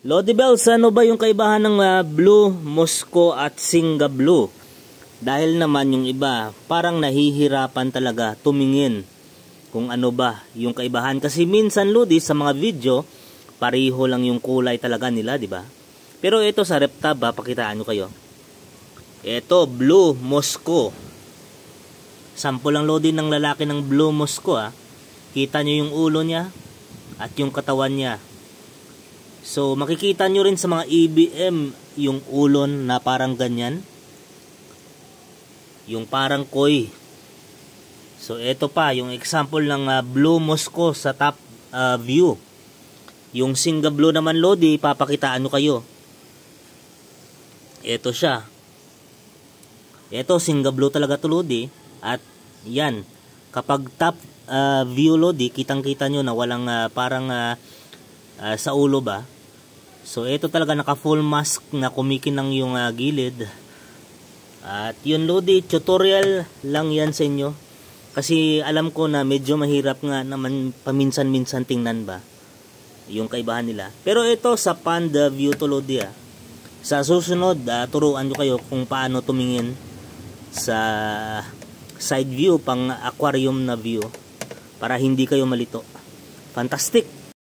Lodi Bells, ano ba yung kaibahan ng Blue Moscow at Singa Blue? Dahil naman yung iba, parang nahihirapan talaga tumingin kung ano ba yung kaibahan. Kasi minsan, Lodi, sa mga video, pareho lang yung kulay talaga nila, di ba? Pero ito sa RepTab, pakitaan nyo kayo. Ito, Blue Moscow. Sample lang, Lodi, ng lalaki ng Blue Moscow. Kita nyo yung ulo niya at yung katawan niya. So, makikita nyo rin sa mga EBM yung ulon na parang ganyan. Yung parang koi. So, ito pa, yung example ng Blue Moscow sa top view. Yung Singa Blue naman, Lodi, papakitaan nyo kayo. Ito siya. Ito, Singa Blue talaga to, Lodi. At, yan. Kapag top view, Lodi, kitang-kita nyo na walang parang sa ulo ba. So, ito talaga naka full mask na kumikinang yung gilid. At yun, Lodi, tutorial lang yan sa inyo. Kasi alam ko na medyo mahirap nga naman paminsan-minsan tingnan ba yung kaibahan nila. Pero ito sa Panda view to, Lodi. Sa susunod, turuan nyo kayo kung paano tumingin sa side view, pang aquarium na view, para hindi kayo malito. Fantastic!